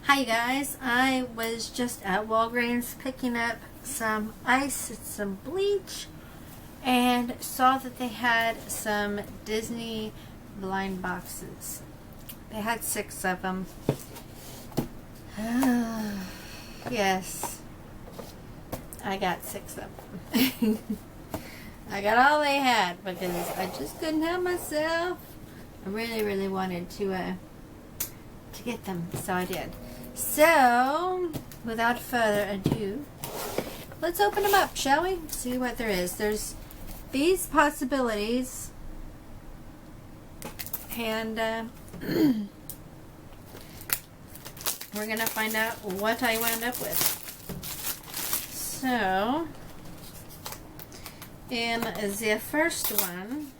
Hi you guys, I was just at Walgreens picking up some ice and some bleach and saw that they had some Disney blind boxes. They had 6 of them. Yes, I got 6 of them. I got all they had because I just couldn't help myself. I really wanted to get them, so I did. So, without further ado, let's open them up, shall we? See what there is. There's these possibilities, and we're gonna find out what I wound up with. So, in the first one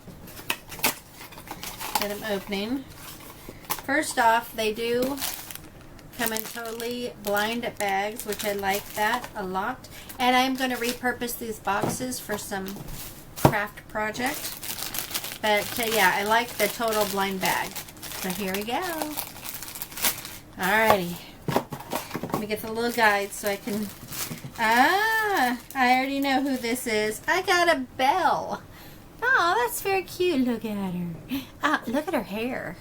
that I'm opening, first off, they do come in totally blind bags, which I like that a lot. And I'm going to repurpose these boxes for some craft project. But yeah, I like the total blind bag. So here we go. Alrighty. Let me get the little guide so I can... I already know who this is. I got a Belle. Oh, that's very cute. Look at her. Look at her hair.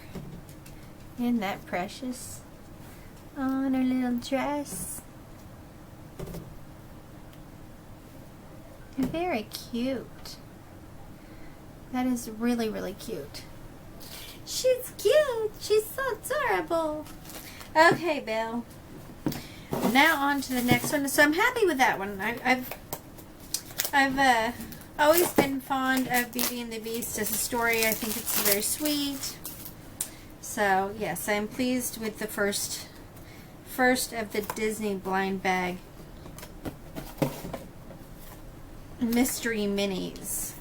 Isn't that precious? On her little dress. Very cute. That is really cute. She's cute. She's so adorable. Okay, Belle. Now on to the next one. So I'm happy with that one. I've always been fond of Beauty and the Beast as a story. I think it's very sweet. So yes, I'm pleased with the first of the Disney blind bag mystery minis.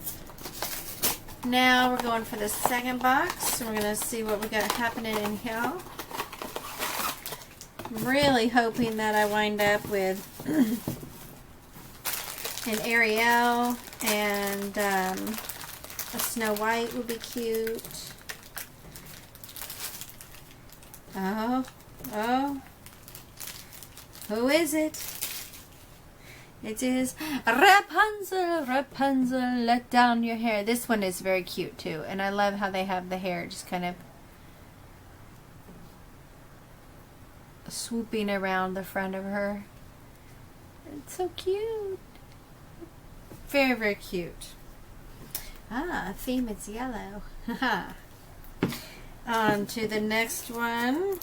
Now we're going for the second box, and we're going to see what we got happening in here. I'm really hoping that I wind up with an Ariel and a Snow White would be cute. Oh. Who is it? It is Rapunzel. Rapunzel, let down your hair. This one is very cute too. And I love how they have the hair just kind of swooping around the front of her. It's so cute. Very cute. Theme is yellow. On to the next one.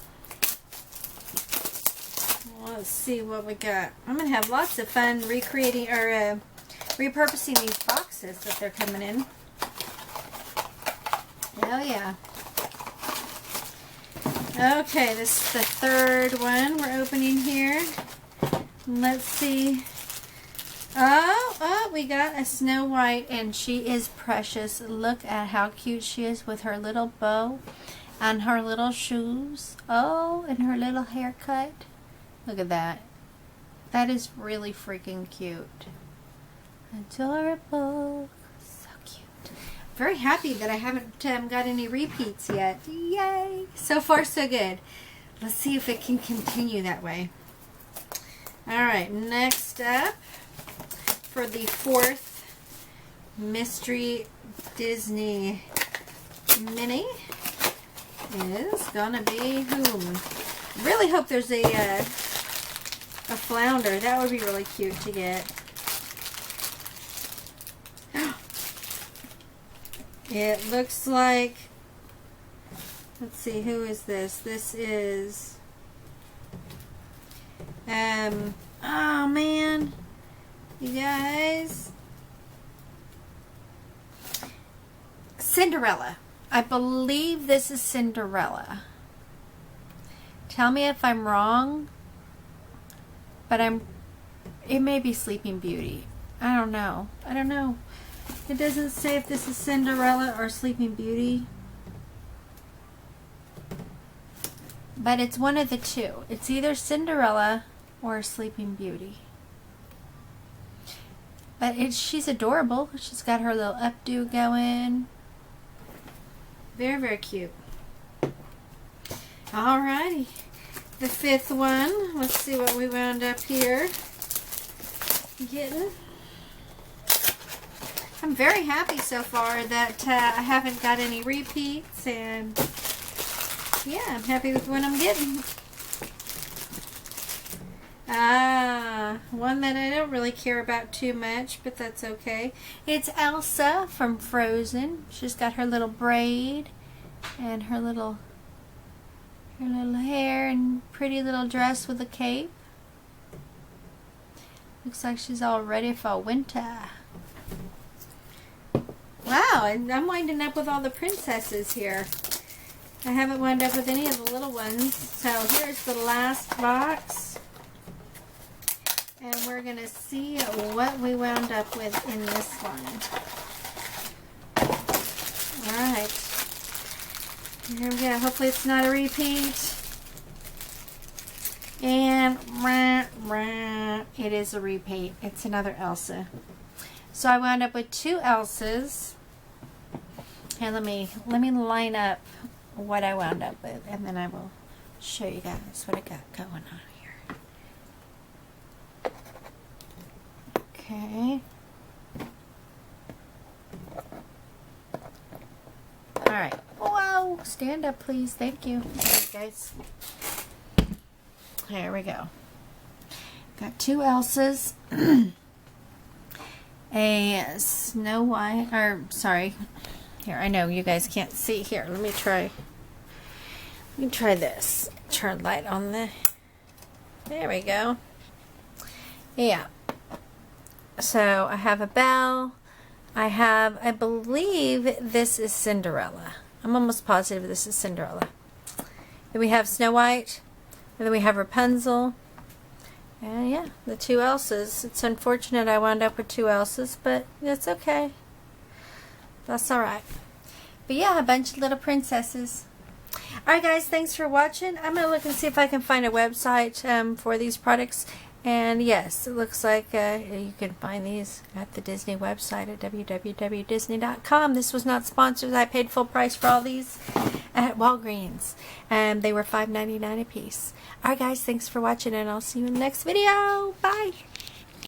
Let's see what we got. I'm going to have lots of fun recreating or repurposing these boxes that they're coming in. Oh yeah. Okay, this is the third one we're opening here. Let's see. Oh, we got a Snow White, and she is precious. Look at how cute she is with her little bow and her little shoes. Oh, and her little haircut. Look at that. That is really freaking cute. Adorable. So cute. Very happy that I haven't got any repeats yet. Yay. So far, so good. Let's see if it can continue that way. Alright, next up, for the fourth Mystery Disney Mini is gonna be whom? Really hope there's a flounder. That would be really cute to get. It looks like, let's see, who is this? This is, oh man, you guys. Cinderella. I believe this is Cinderella. Tell me if I'm wrong, but it may be Sleeping Beauty. I don't know. It doesn't say if this is Cinderella or Sleeping Beauty, but it's one of the two. It's either Cinderella or Sleeping Beauty. But she's adorable. She's got her little updo going. Very, very cute. Alrighty. the 5th one. Let's see what we wound up here getting. I'm very happy so far that I haven't got any repeats, and yeah, I'm happy with what I'm getting. One that I don't really care about too much, but that's okay. It's Elsa from Frozen. She's got her little braid and her little hair and pretty little dress with a cape. Looks like she's all ready for winter. Wow, and I'm winding up with all the princesses here. I haven't wound up with any of the little ones. So here's the last box. And we're going to see what we wound up with in this one. Alright. Here we go. Hopefully it's not a repeat. And it is a repeat. It's another Elsa. So I wound up with 2 Elsas. And let me line up what I wound up with, and then I will show you guys what I got going on here. Okay. All right. Whoa! Stand up, please. Thank you. Okay, guys. Here we go. Got 2 Elsas. A Snow White, or sorry. Here, I know you guys can't see. Here, let me try this. Turn light on the. There we go. Yeah. So I have a Belle. I believe this is Cinderella. I'm almost positive this is Cinderella. Then we have Snow White. And then we have Rapunzel. And yeah, the 2 Elsas. It's unfortunate I wound up with 2 Elsas, but it's okay. That's alright. But yeah, a bunch of little princesses. Alright guys, thanks for watching. I'm going to look and see if I can find a website for these products. And yes, it looks like you can find these at the Disney website at www.disney.com. This was not sponsored. I paid full price for all these at Walgreens. And they were $5.99 a piece. Alright guys, thanks for watching, and I'll see you in the next video. Bye!